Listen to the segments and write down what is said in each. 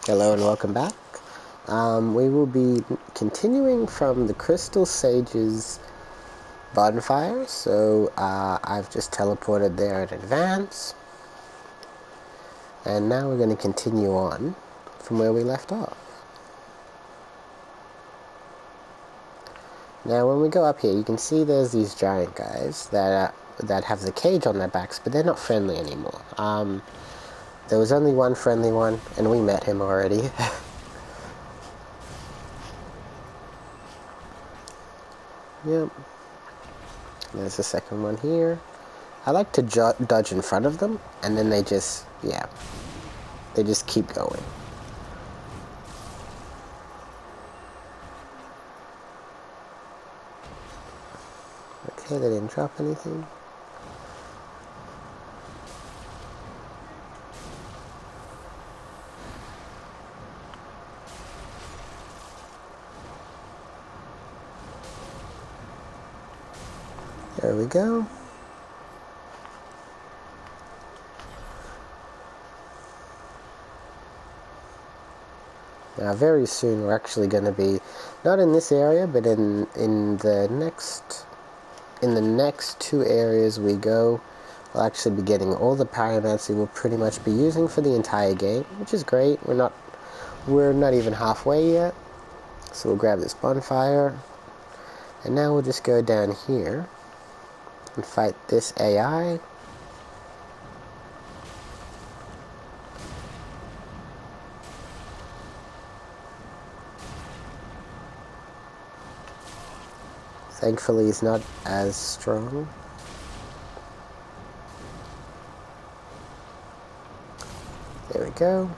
Hello and welcome back. We will be continuing from the Crystal Sage's bonfire, so I've just teleported there in advance. And now we're going to continue on from where we left off. Now when we go up here, you can see there's these giant guys that have the cage on their backs, but they're not friendly anymore. There was only one friendly one, and we met him already. Yep. There's the second one here. I like to dodge in front of them, and then they just keep going. Okay, they didn't drop anything. There we go. Now very soon we're actually going to be, not in this area, but in the next two areas we go, we'll actually be getting all the Pyromancer we'll pretty much be using for the entire game, which is great. We're not even halfway yet. So we'll grab this bonfire, and now we'll just go down here and fight this AI. Thankfully, he's not as strong. There we go.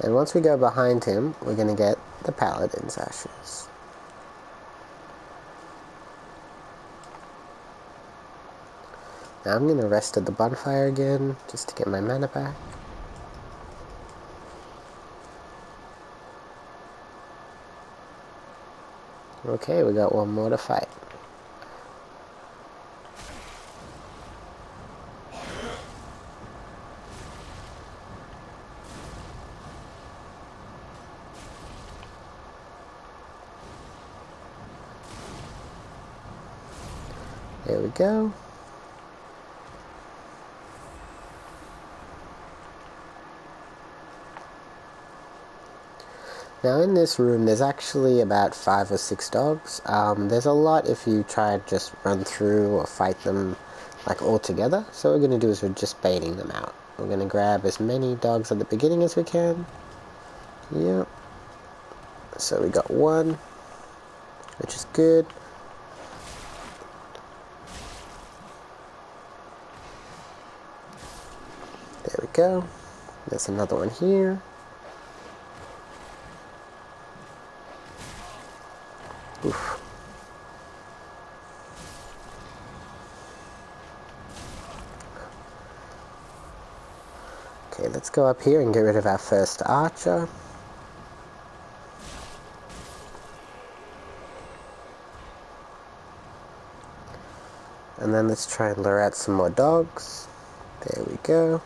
And once we go behind him, we're going to get the Paladin's Ashes. Now I'm going to rest at the bonfire again, just to get my mana back. Okay, we got one more to fight. There we go. Now in this room there's actually about 5 or 6 dogs. There's a lot if you try to just run through or fight them like all together. So what we're going to do is we're just baiting them out. We're going to grab as many dogs at the beginning as we can. Yep. So we got one, which is good. There we go. There's another one here. Oof. Okay, let's go up here and get rid of our first archer. And then let's try and lure out some more dogs. There we go.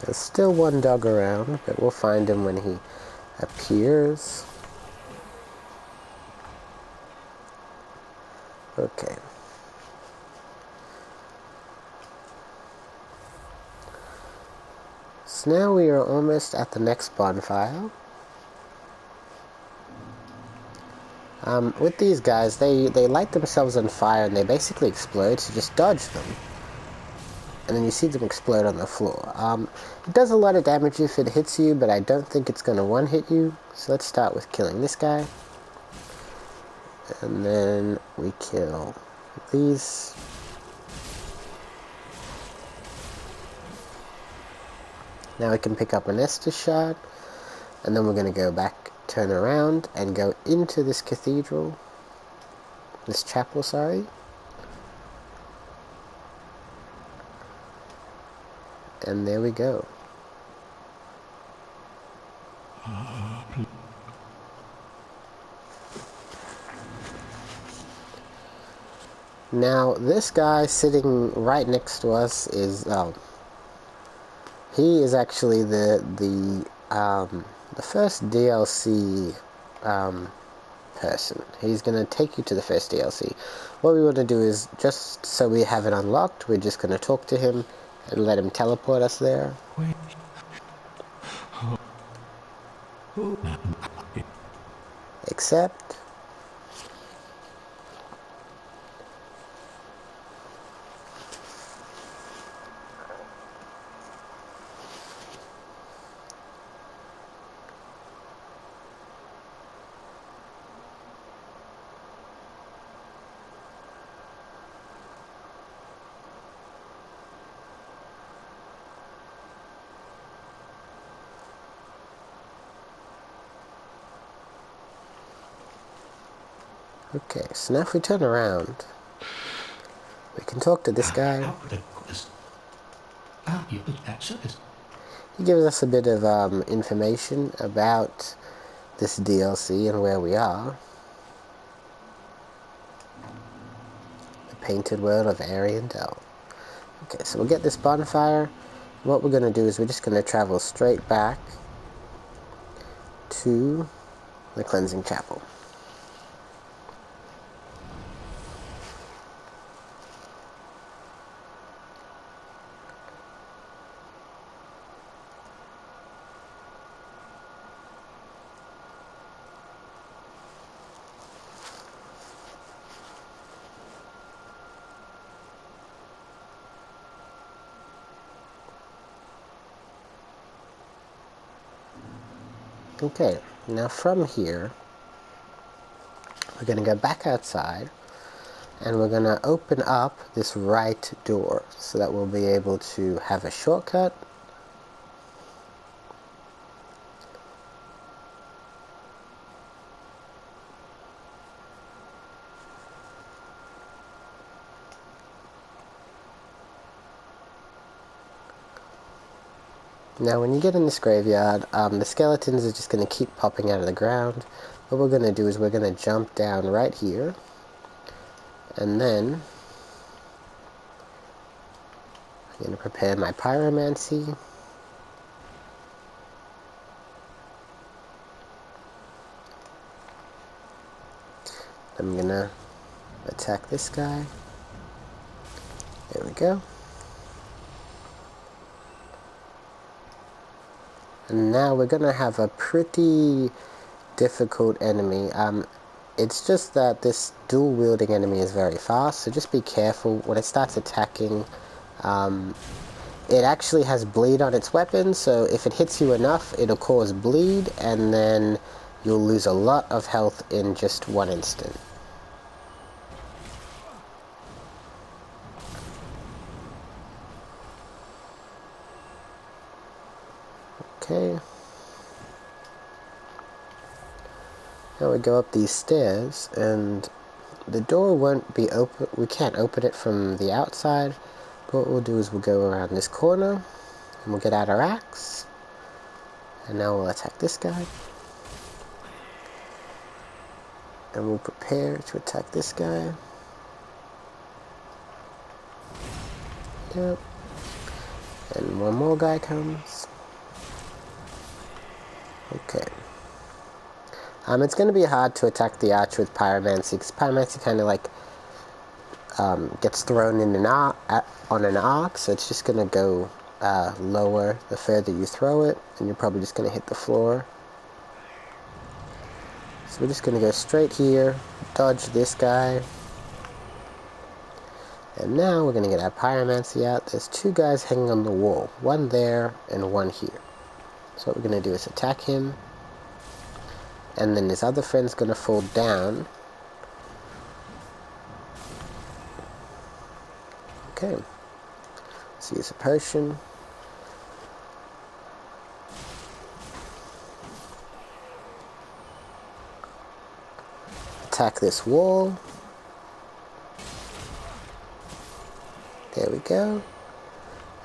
There's still one dog around, but we'll find him when he appears. Okay. So now we are almost at the next bonfire. With these guys, they light themselves on fire and they basically explode, so just dodge them. And then you see them explode on the floor. It does a lot of damage if it hits you, but I don't think it's going to one-hit you. So let's start with killing this guy. And then we kill these. Now we can pick up an Estus shard, and then we're going to go back, turn around, and go into this cathedral. This chapel, sorry. And there we go. Now, this guy sitting right next to us is, he is actually the first DLC person. He's going to take you to the first DLC. What we want to do is, just so we have it unlocked, we're just going to talk to him and let him teleport us there. Accept. Okay, so now if we turn around, we can talk to this guy. He gives us a bit of information about this DLC and where we are. The painted world of Ariandel. Okay, so we'll get this bonfire. What we're going to do is we're just going to travel straight back to the cleansing chapel. Okay, now from here, we're going to go back outside, and we're going to open up this right door, so that we'll be able to have a shortcut. Now when you get in this graveyard, the skeletons are just going to keep popping out of the ground. What we're going to do is we're going to jump down right here, and then I'm going to prepare my Pyromancer. I'm going to attack this guy. There we go. And now we're going to have a pretty difficult enemy. It's just that this dual-wielding enemy is very fast, so just be careful. When it starts attacking, it actually has bleed on its weapon, so if it hits you enough, it'll cause bleed, and then you'll lose a lot of health in just one instant. Okay. Now we go up these stairs, and the door won't be open. We can't open it from the outside. But what we'll do is we'll go around this corner, and we'll get out our axe. And now we'll attack this guy. And we'll prepare to attack this guy. Yep. And one more guy comes. Okay. It's going to be hard to attack the archer with Pyromancer, because Pyromancer kind of like gets thrown in on an arc, so it's just going to go lower the further you throw it, and you're probably just going to hit the floor. So we're just going to go straight here, dodge this guy, and now we're going to get our Pyromancer out. There's two guys hanging on the wall, one there and one here. So what we're going to do is attack him, and then his other friend's going to fall down. Okay, let's use a potion. attack this wall. There we go.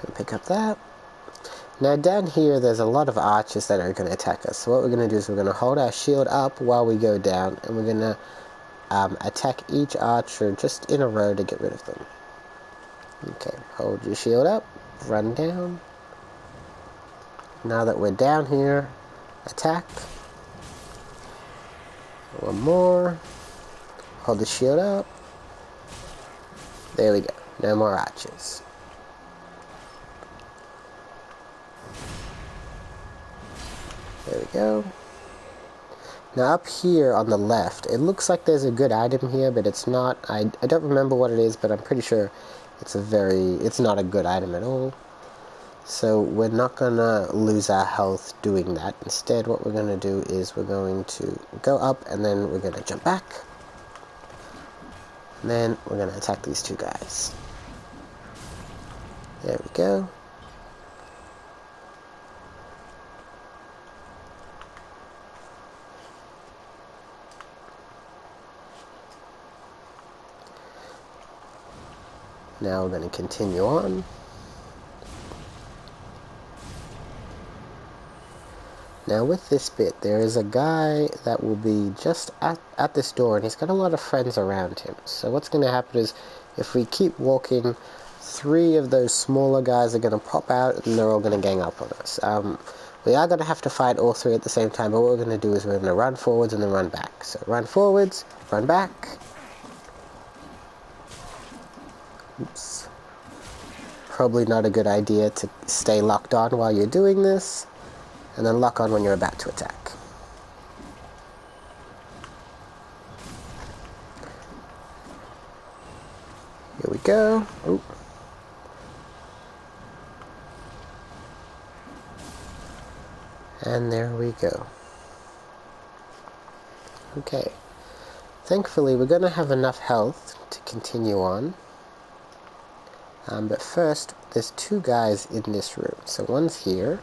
And pick up that. Now down here there's a lot of archers that are going to attack us. So what we're going to do is we're going to hold our shield up while we go down, and we're going to attack each archer just in a row to get rid of them. Okay, hold your shield up, run down. Now that we're down here, attack. One more. Hold the shield up. There we go. No more archers. There we go. Now up here on the left, it looks like there's a good item here, but it's not. I don't remember what it is, but I'm pretty sure it's not a good item at all. So we're not gonna lose our health doing that. Instead, what we're gonna do is we're going to go up, and then we're gonna jump back. And then we're gonna attack these two guys. There we go. Now we're going to continue on. Now with this bit, there is a guy that will be just at this door, and he's got a lot of friends around him. So what's going to happen is, if we keep walking, 3 of those smaller guys are going to pop out, and they're all going to gang up on us. We are going to have to fight all 3 at the same time, but what we're going to do is we're going to run forwards and then run back. So run forwards, run back. Oops. Probably not a good idea to stay locked on while you're doing this, and then lock on when you're about to attack. Here we go. Ooh. And there we go. Okay. Thankfully, we're going to have enough health to continue on. But first, there's 2 guys in this room. So one's here,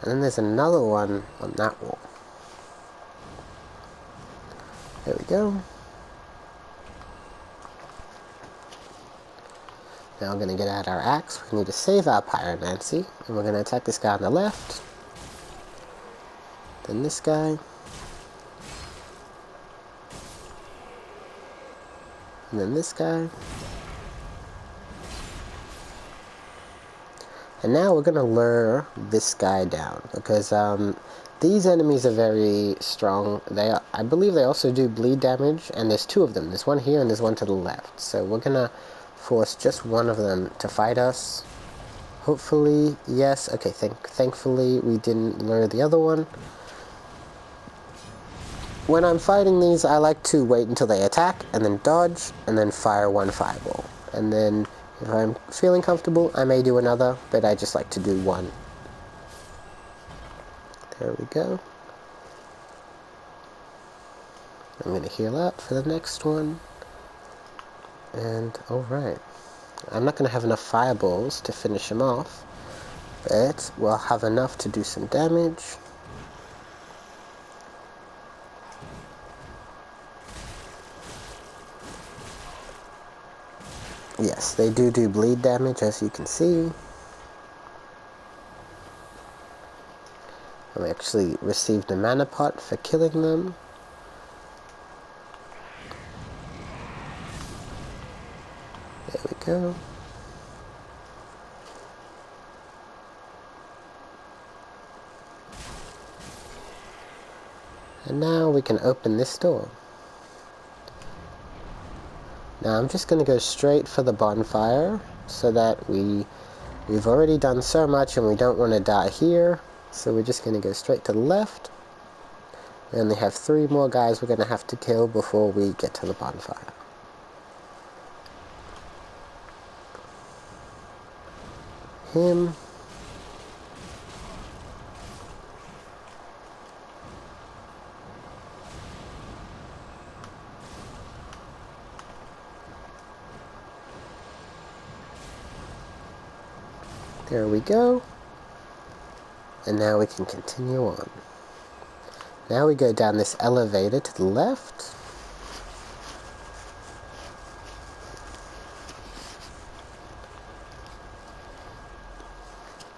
and then there's another one on that wall. There we go. Now we're going to get out our axe. We need to save our Pyromancer, and we're going to attack this guy on the left. Then this guy. And then this guy. And now we're going to lure this guy down, because these enemies are very strong. I believe they also do bleed damage, and there's 2 of them. There's one here and there's one to the left. So we're going to force just one of them to fight us. Hopefully, yes. Okay, thankfully we didn't lure the other one. When I'm fighting these, I like to wait until they attack, and then dodge, and then fire 1 fireball. And then if I'm feeling comfortable, I may do another, but I just like to do 1. There we go. I'm going to heal up for the next one. And, alright. I'm not going to have enough fireballs to finish him off, but we'll have enough to do some damage. Yes, they do bleed damage, as you can see. We actually received a mana pot for killing them. There we go. And now we can open this door. Now I'm just going to go straight for the bonfire, so that we've already done so much and we don't want to die here. So we're just going to go straight to the left. We only have 3 more guys we're going to have to kill before we get to the bonfire. Him. There we go. And now we can continue on. Now we go down this elevator to the left.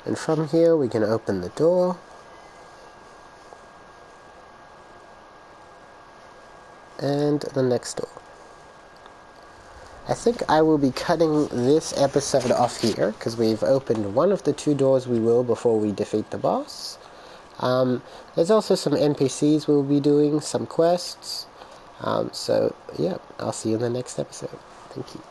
And from here we can open the door. And the next door. I think I will be cutting this episode off here, because we've opened one of the 2 doors we will before we defeat the boss. There's also some NPCs we'll be doing, some quests. So, yeah, I'll see you in the next episode. Thank you.